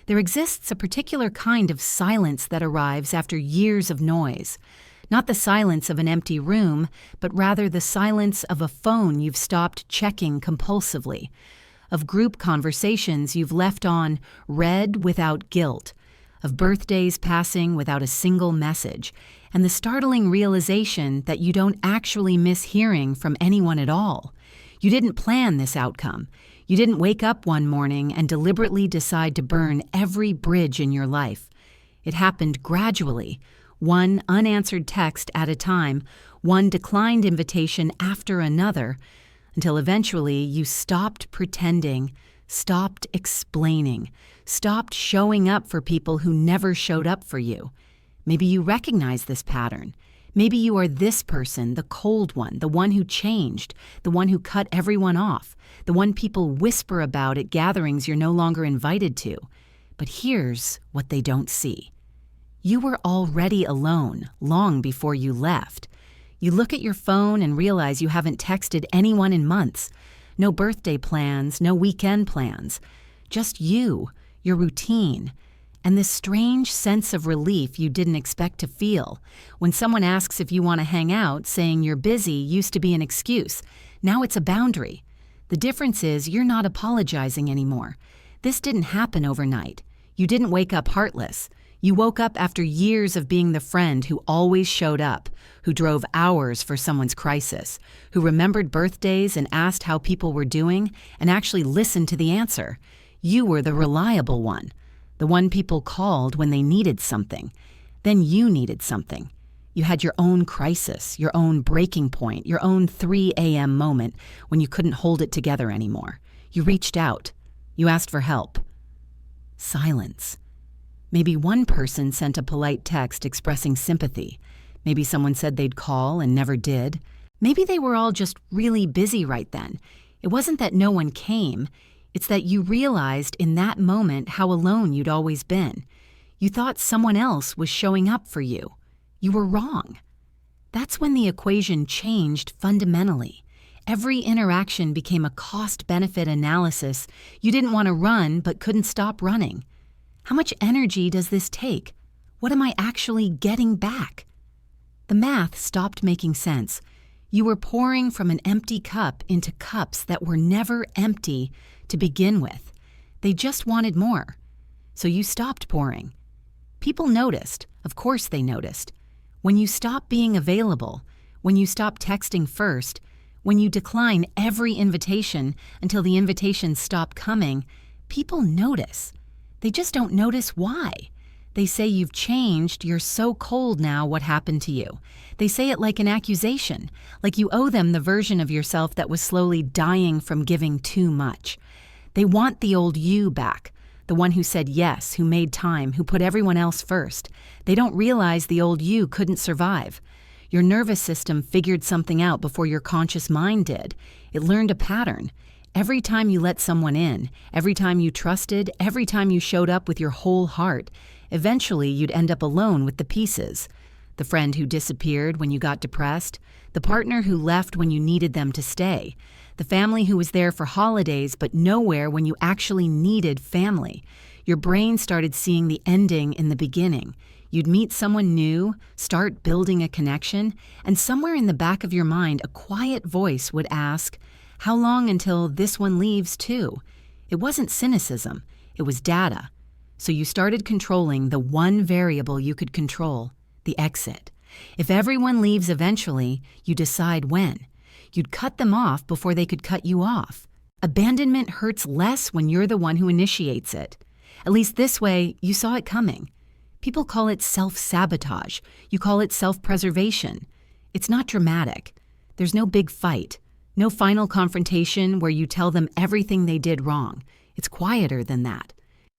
There exists a particular kind of silence that arrives after years of noise. Not the silence of an empty room, but rather the silence of a phone you've stopped checking compulsively, of group conversations you've left on read without guilt, of birthdays passing without a single message, and the startling realization that you don't actually miss hearing from anyone at all. You didn't plan this outcome. You didn't wake up one morning and deliberately decide to burn every bridge in your life. It happened gradually, one unanswered text at a time, one declined invitation after another, until eventually you stopped pretending, stopped explaining, stopped showing up for people who never showed up for you. Maybe you recognize this pattern. Maybe you are this person, the cold one, the one who changed, the one who cut everyone off, the one people whisper about at gatherings you're no longer invited to. But here's what they don't see. You were already alone long before you left. You look at your phone and realize you haven't texted anyone in months. No birthday plans, no weekend plans. Just you, your routine, and this strange sense of relief you didn't expect to feel. When someone asks if you want to hang out, saying you're busy used to be an excuse. Now it's a boundary. The difference is you're not apologizing anymore. This didn't happen overnight. You didn't wake up heartless. You woke up after years of being the friend who always showed up, who drove hours for someone's crisis, who remembered birthdays and asked how people were doing and actually listened to the answer. You were the reliable one, the one people called when they needed something. Then you needed something. You had your own crisis, your own breaking point, your own 3 a.m. moment when you couldn't hold it together anymore. You reached out. You asked for help. Silence. Maybe one person sent a polite text expressing sympathy. Maybe someone said they'd call and never did. Maybe they were all just really busy right then. It wasn't that no one came. It's that you realized in that moment how alone you'd always been. You thought someone else was showing up for you. You were wrong. That's when the equation changed fundamentally. Every interaction became a cost-benefit analysis. You didn't want to run but couldn't stop running. How much energy does this take? What am I actually getting back? The math stopped making sense. You were pouring from an empty cup into cups that were never empty to begin with. They just wanted more. So you stopped pouring. People noticed. Of course they noticed. When you stop being available, when you stop texting first, when you decline every invitation until the invitations stop coming, people notice. They just don't notice why. They say you've changed, you're so cold now, what happened to you? They say it like an accusation, like you owe them the version of yourself that was slowly dying from giving too much. They want the old you back, the one who said yes, who made time, who put everyone else first. They don't realize the old you couldn't survive. Your nervous system figured something out before your conscious mind did. It learned a pattern. Every time you let someone in, every time you trusted, every time you showed up with your whole heart, eventually you'd end up alone with the pieces. The friend who disappeared when you got depressed, the partner who left when you needed them to stay, the family who was there for holidays but nowhere when you actually needed family. Your brain started seeing the ending in the beginning. You'd meet someone new, start building a connection, and somewhere in the back of your mind a quiet voice would ask, how long until this one leaves too? It wasn't cynicism, it was data. So you started controlling the one variable you could control, the exit. If everyone leaves eventually, you decide when. You'd cut them off before they could cut you off. Abandonment hurts less when you're the one who initiates it. At least this way, you saw it coming. People call it self-sabotage. You call it self-preservation. It's not dramatic. There's no big fight. No final confrontation where you tell them everything they did wrong. It's quieter than that.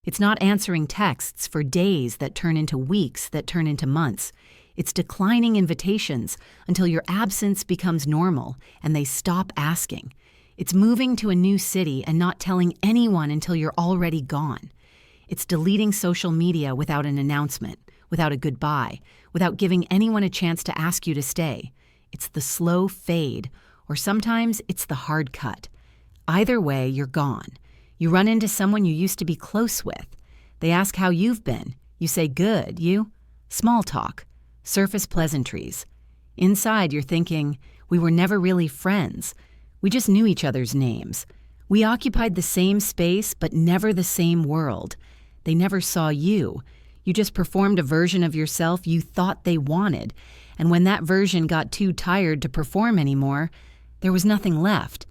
It's not answering texts for days that turn into weeks that turn into months. It's declining invitations until your absence becomes normal and they stop asking. It's moving to a new city and not telling anyone until you're already gone. It's deleting social media without an announcement, without a goodbye, without giving anyone a chance to ask you to stay. It's the slow fade, or sometimes it's the hard cut. Either way, you're gone. You run into someone you used to be close with. They ask how you've been. You say, good, you? Small talk, surface pleasantries. Inside, you're thinking, we were never really friends. We just knew each other's names. We occupied the same space, but never the same world. They never saw you. You just performed a version of yourself you thought they wanted, and when that version got too tired to perform anymore, there was nothing left.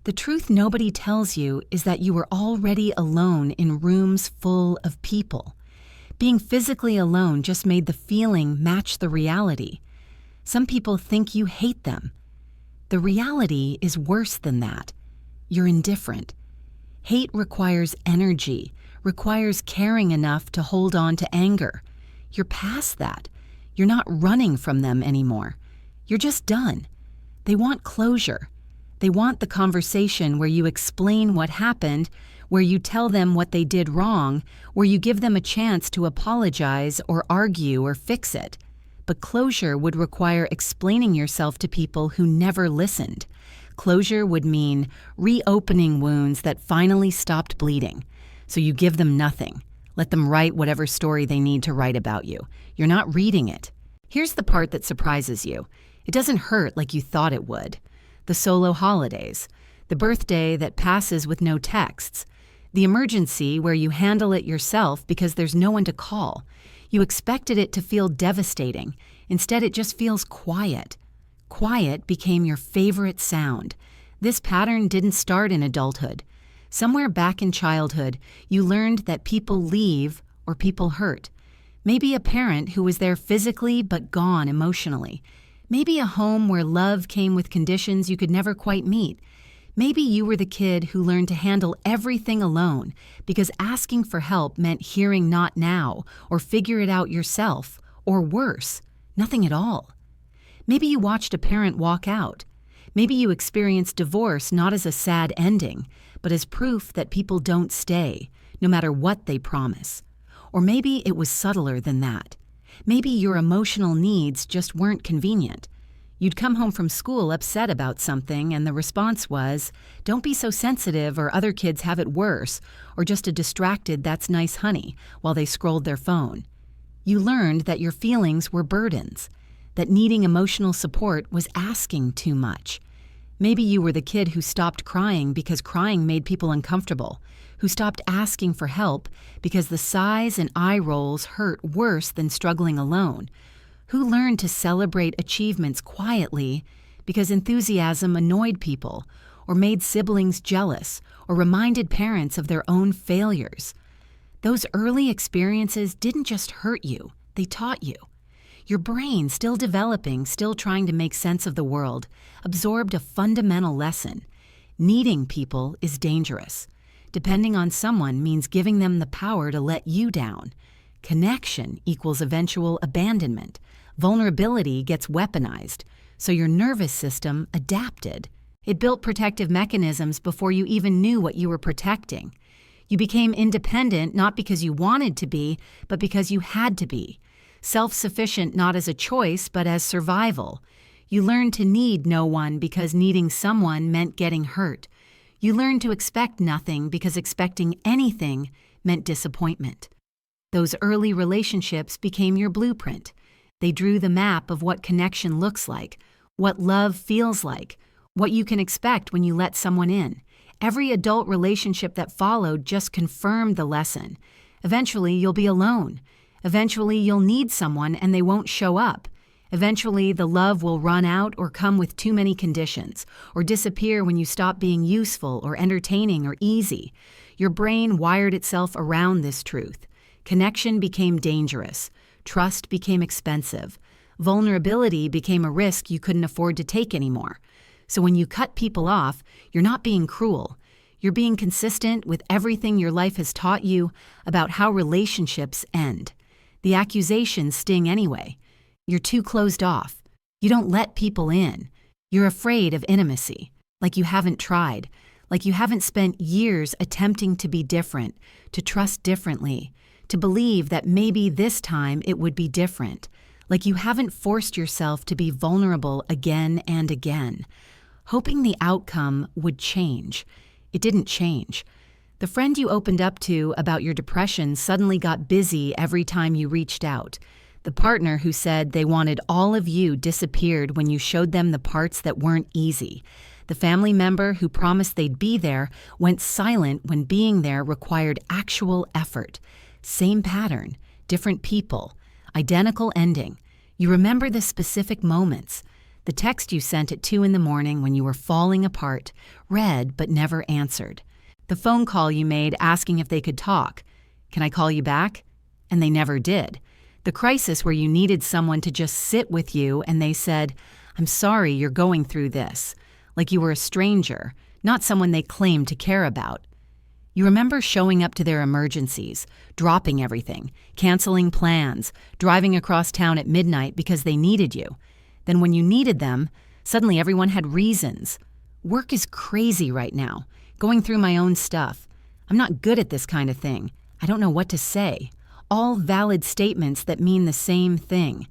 The truth nobody tells you is that you were already alone in rooms full of people. Being physically alone just made the feeling match the reality. Some people think you hate them. The reality is worse than that. You're indifferent. Hate requires energy, requires caring enough to hold on to anger. You're past that. You're not running from them anymore. You're just done. They want closure. They want the conversation where you explain what happened, where you tell them what they did wrong, where you give them a chance to apologize or argue or fix it. But closure would require explaining yourself to people who never listened. Closure would mean reopening wounds that finally stopped bleeding. So you give them nothing. Let them write whatever story they need to write about you. You're not reading it. Here's the part that surprises you. It doesn't hurt like you thought it would. The solo holidays, the birthday that passes with no texts, the emergency where you handle it yourself because there's no one to call. You expected it to feel devastating. Instead, it just feels quiet. Quiet became your favorite sound. This pattern didn't start in adulthood. Somewhere back in childhood, you learned that people leave or people hurt. Maybe a parent who was there physically but gone emotionally. Maybe a home where love came with conditions you could never quite meet. Maybe you were the kid who learned to handle everything alone because asking for help meant hearing not now or figure it out yourself, or worse, nothing at all. Maybe you watched a parent walk out. Maybe you experienced divorce not as a sad ending, but as proof that people don't stay, no matter what they promise. Or maybe it was subtler than that. Maybe your emotional needs just weren't convenient. You'd come home from school upset about something, and the response was, "Don't be so sensitive or other kids have it worse," or just a distracted "that's nice, honey," while they scrolled their phone. You learned that your feelings were burdens, that needing emotional support was asking too much. Maybe you were the kid who stopped crying because crying made people uncomfortable, who stopped asking for help because the sighs and eye rolls hurt worse than struggling alone, who learned to celebrate achievements quietly because enthusiasm annoyed people, or made siblings jealous, or reminded parents of their own failures. Those early experiences didn't just hurt you, they taught you. Your brain, still developing, still trying to make sense of the world, absorbed a fundamental lesson. Needing people is dangerous. Depending on someone means giving them the power to let you down. Connection equals eventual abandonment. Vulnerability gets weaponized. So your nervous system adapted. It built protective mechanisms before you even knew what you were protecting. You became independent not because you wanted to be, but because you had to be. Self-sufficient not as a choice, but as survival. You learned to need no one because needing someone meant getting hurt. You learned to expect nothing because expecting anything meant disappointment. Those early relationships became your blueprint. They drew the map of what connection looks like, what love feels like, what you can expect when you let someone in. Every adult relationship that followed just confirmed the lesson. Eventually, you'll be alone. Eventually, you'll need someone and they won't show up. Eventually, the love will run out or come with too many conditions, or disappear when you stop being useful or entertaining or easy. Your brain wired itself around this truth. Connection became dangerous. Trust became expensive. Vulnerability became a risk you couldn't afford to take anymore. So when you cut people off, you're not being cruel. You're being consistent with everything your life has taught you about how relationships end. The accusations sting anyway. You're too closed off. You don't let people in. You're afraid of intimacy, like you haven't tried, like you haven't spent years attempting to be different, to trust differently, to believe that maybe this time it would be different, like you haven't forced yourself to be vulnerable again and again, hoping the outcome would change. It didn't change. The friend you opened up to about your depression suddenly got busy every time you reached out. The partner who said they wanted all of you disappeared when you showed them the parts that weren't easy. The family member who promised they'd be there went silent when being there required actual effort. Same pattern, different people, identical ending. You remember the specific moments. The text you sent at 2 a.m. when you were falling apart, read but never answered. The phone call you made asking if they could talk. Can I call you back? And they never did. The crisis where you needed someone to just sit with you and they said, I'm sorry you're going through this. Like you were a stranger, not someone they claimed to care about. You remember showing up to their emergencies, dropping everything, canceling plans, driving across town at midnight because they needed you. Then when you needed them, suddenly everyone had reasons. Work is crazy right now. Going through my own stuff. I'm not good at this kind of thing. I don't know what to say. All valid statements that mean the same thing.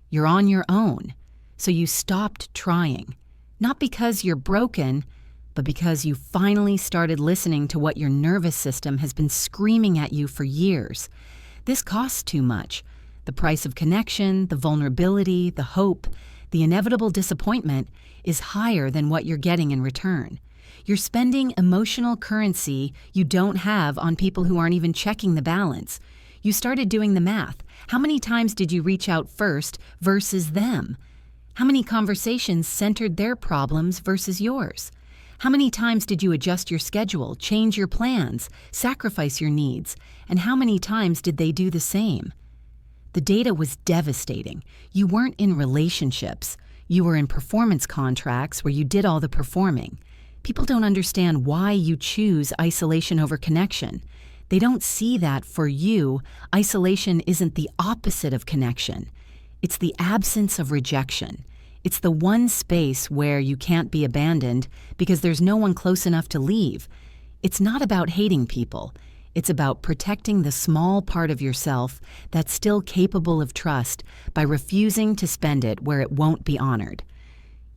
You're on your own. So you stopped trying. Not because you're broken, but because you finally started listening to what your nervous system has been screaming at you for years. This costs too much. The price of connection, the vulnerability, the hope, the inevitable disappointment is higher than what you're getting in return. You're spending emotional currency you don't have on people who aren't even checking the balance. You started doing the math. How many times did you reach out first versus them? How many conversations centered their problems versus yours? How many times did you adjust your schedule, change your plans, sacrifice your needs? And how many times did they do the same? The data was devastating. You weren't in relationships. You were in performance contracts where you did all the performing. People don't understand why you choose isolation over connection. They don't see that for you, isolation isn't the opposite of connection. It's the absence of rejection. It's the one space where you can't be abandoned because there's no one close enough to leave. It's not about hating people. It's about protecting the small part of yourself that's still capable of trust by refusing to spend it where it won't be honored.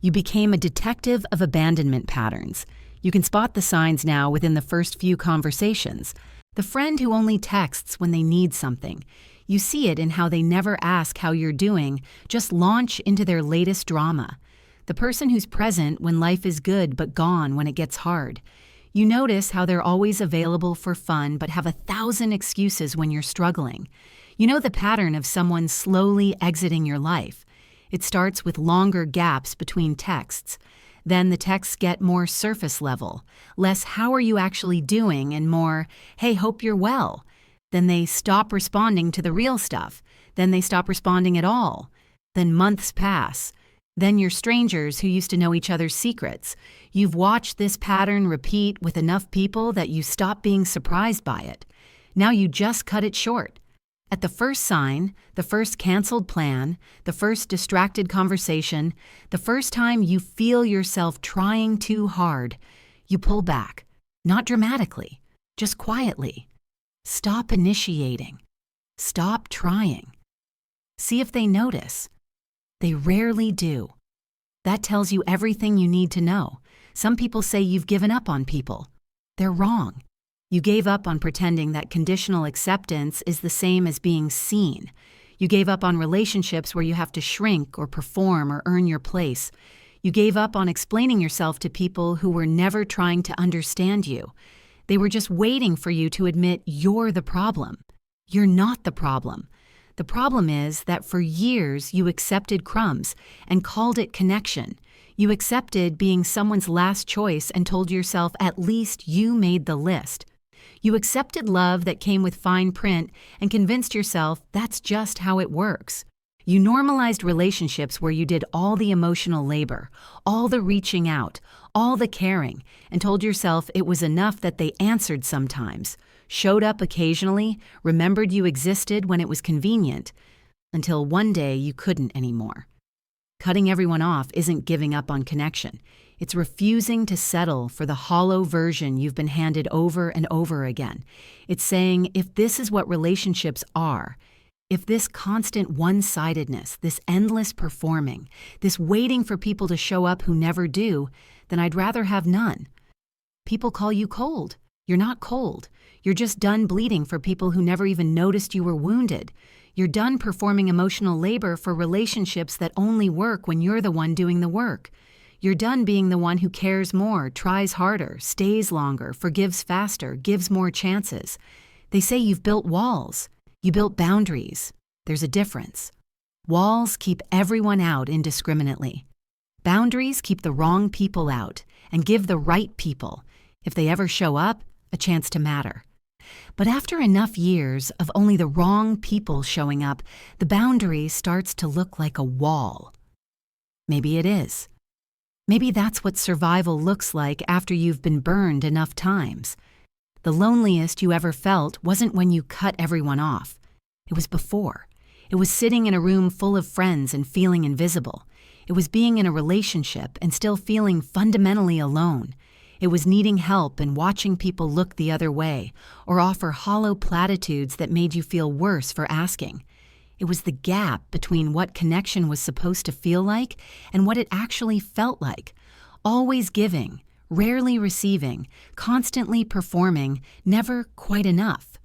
You became a detective of abandonment patterns. You can spot the signs now within the first few conversations. The friend who only texts when they need something. You see it in how they never ask how you're doing, just launch into their latest drama. The person who's present when life is good but gone when it gets hard. You notice how they're always available for fun but have 1,000 excuses when you're struggling. You know the pattern of someone slowly exiting your life. It starts with longer gaps between texts. Then the texts get more surface level, less how are you actually doing and more, hey, hope you're well. Then they stop responding to the real stuff. Then they stop responding at all. Then months pass. Then you're strangers who used to know each other's secrets. You've watched this pattern repeat with enough people that you stop being surprised by it. Now you just cut it short. At the first sign, the first canceled plan, the first distracted conversation, the first time you feel yourself trying too hard, you pull back. Not dramatically, just quietly. Stop initiating. Stop trying. See if they notice. They rarely do. That tells you everything you need to know. Some people say you've given up on people. They're wrong. You gave up on pretending that conditional acceptance is the same as being seen. You gave up on relationships where you have to shrink or perform or earn your place. You gave up on explaining yourself to people who were never trying to understand you. They were just waiting for you to admit you're the problem. You're not the problem. The problem is that for years you accepted crumbs and called it connection. You accepted being someone's last choice and told yourself at least you made the list. You accepted love that came with fine print and convinced yourself that's just how it works. You normalized relationships where you did all the emotional labor, all the reaching out, all the caring, and told yourself it was enough that they answered sometimes, showed up occasionally, remembered you existed when it was convenient, until one day you couldn't anymore. Cutting everyone off isn't giving up on connection. It's refusing to settle for the hollow version you've been handed over and over again. It's saying, if this is what relationships are, if this constant one-sidedness, this endless performing, this waiting for people to show up who never do, then I'd rather have none. People call you cold. You're not cold. You're just done bleeding for people who never even noticed you were wounded. You're done performing emotional labor for relationships that only work when you're the one doing the work. You're done being the one who cares more, tries harder, stays longer, forgives faster, gives more chances. They say you've built walls. You built boundaries. There's a difference. Walls keep everyone out indiscriminately. Boundaries keep the wrong people out and give the right people, if they ever show up, a chance to matter. But after enough years of only the wrong people showing up, the boundary starts to look like a wall. Maybe it is. Maybe that's what survival looks like after you've been burned enough times. The loneliest you ever felt wasn't when you cut everyone off. It was before. It was sitting in a room full of friends and feeling invisible. It was being in a relationship and still feeling fundamentally alone. It was needing help and watching people look the other way or offer hollow platitudes that made you feel worse for asking. It was the gap between what connection was supposed to feel like and what it actually felt like. Always giving, rarely receiving, constantly performing, never quite enough.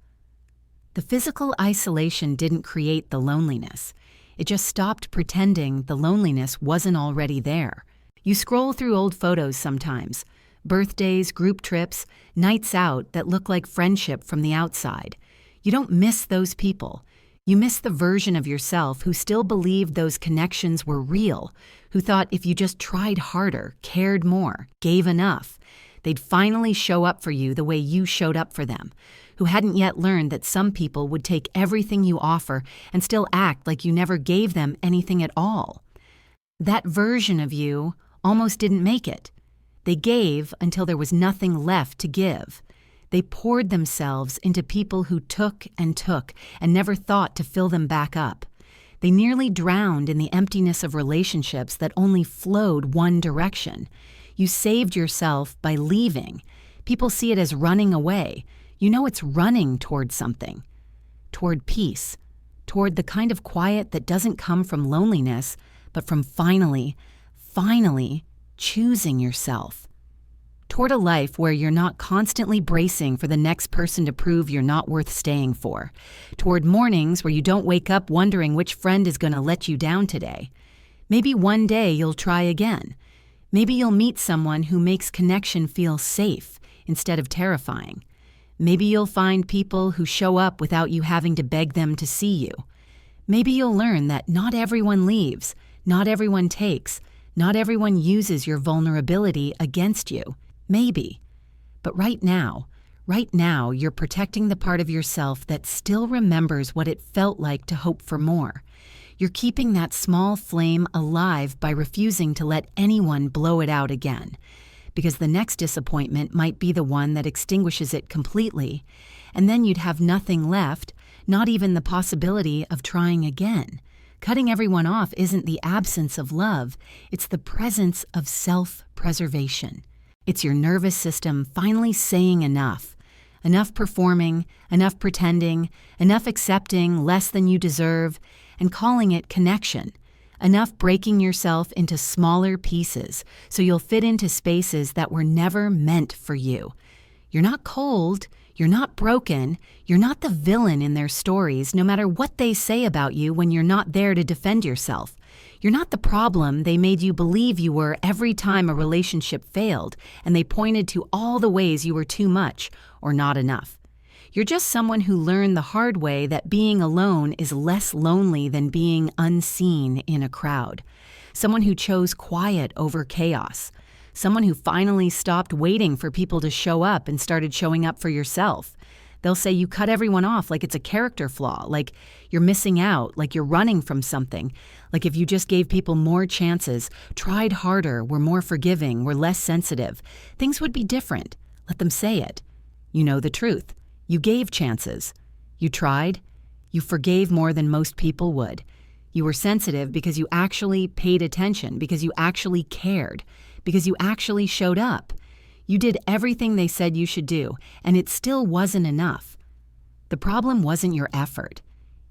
The physical isolation didn't create the loneliness. It just stopped pretending the loneliness wasn't already there. You scroll through old photos sometimes. Birthdays, group trips, nights out that look like friendship from the outside. You don't miss those people. You miss the version of yourself who still believed those connections were real, who thought if you just tried harder, cared more, gave enough, they'd finally show up for you the way you showed up for them, who hadn't yet learned that some people would take everything you offer and still act like you never gave them anything at all. That version of you almost didn't make it. They gave until there was nothing left to give. They poured themselves into people who took and never thought to fill them back up. They nearly drowned in the emptiness of relationships that only flowed one direction. You saved yourself by leaving. People see it as running away. You know it's running toward something. Toward peace. Toward the kind of quiet that doesn't come from loneliness, but from finally choosing yourself. Toward a life where you're not constantly bracing for the next person to prove you're not worth staying for. Toward mornings where you don't wake up wondering which friend is going to let you down today. Maybe one day you'll try again. Maybe you'll meet someone who makes connection feel safe instead of terrifying. Maybe you'll find people who show up without you having to beg them to see you. Maybe you'll learn that not everyone leaves, not everyone takes, not everyone uses your vulnerability against you. Maybe. But right now, you're protecting the part of yourself that still remembers what it felt like to hope for more. You're keeping that small flame alive by refusing to let anyone blow it out again. Because the next disappointment might be the one that extinguishes it completely, and then you'd have nothing left, not even the possibility of trying again. Cutting everyone off isn't the absence of love, it's the presence of self-preservation. It's your nervous system finally saying enough. Enough performing, enough pretending, enough accepting less than you deserve, and calling it connection. Enough breaking yourself into smaller pieces so you'll fit into spaces that were never meant for you. You're not cold, you're not broken, you're not the villain in their stories no matter what they say about you when you're not there to defend yourself. You're not the problem they made you believe you were every time a relationship failed and they pointed to all the ways you were too much or not enough. You're just someone who learned the hard way that being alone is less lonely than being unseen in a crowd. Someone who chose quiet over chaos. Someone who finally stopped waiting for people to show up and started showing up for yourself. They'll say you cut everyone off like it's a character flaw, like you're missing out, like you're running from something, like if you just gave people more chances, tried harder, were more forgiving, were less sensitive, things would be different. Let them say it. You know the truth. You gave chances. You tried. You forgave more than most people would. You were sensitive because you actually paid attention, because you actually cared, because you actually showed up. You did everything they said you should do, and it still wasn't enough. The problem wasn't your effort.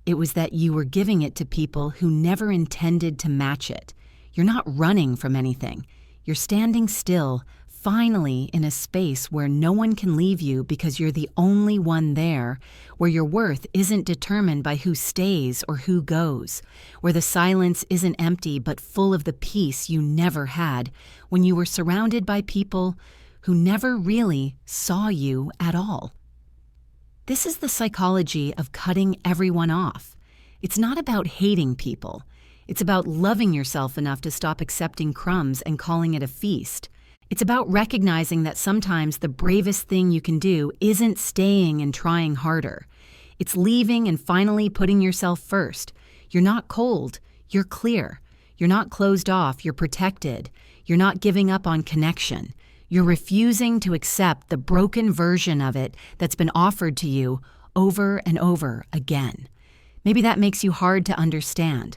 It was that you were giving it to people who never intended to match it. You're not running from anything. You're standing still, finally in a space where no one can leave you because you're the only one there, where your worth isn't determined by who stays or who goes, where the silence isn't empty but full of the peace you never had, when you were surrounded by people who never really saw you at all. This is the psychology of cutting everyone off. It's not about hating people. It's about loving yourself enough to stop accepting crumbs and calling it a feast. It's about recognizing that sometimes the bravest thing you can do isn't staying and trying harder. It's leaving and finally putting yourself first. You're not cold, you're clear. You're not closed off, you're protected. You're not giving up on connection. You're refusing to accept the broken version of it that's been offered to you over and over again. Maybe that makes you hard to understand.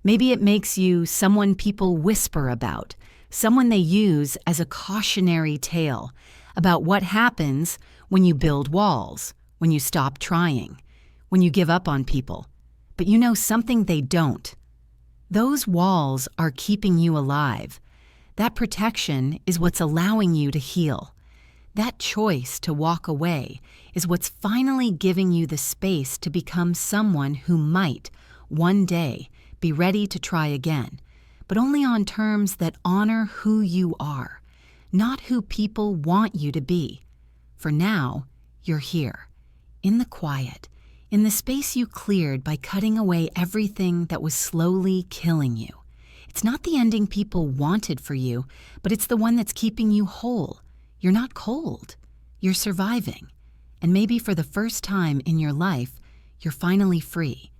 Maybe it makes you someone people whisper about, someone they use as a cautionary tale about what happens when you build walls, when you stop trying, when you give up on people. But you know something they don't. Those walls are keeping you alive. That protection is what's allowing you to heal. That choice to walk away is what's finally giving you the space to become someone who might, one day, be ready to try again, but only on terms that honor who you are, not who people want you to be. For now, you're here, in the quiet, in the space you cleared by cutting away everything that was slowly killing you. It's not the ending people wanted for you, but it's the one that's keeping you whole. You're not cold. You're surviving. And maybe for the first time in your life, you're finally free.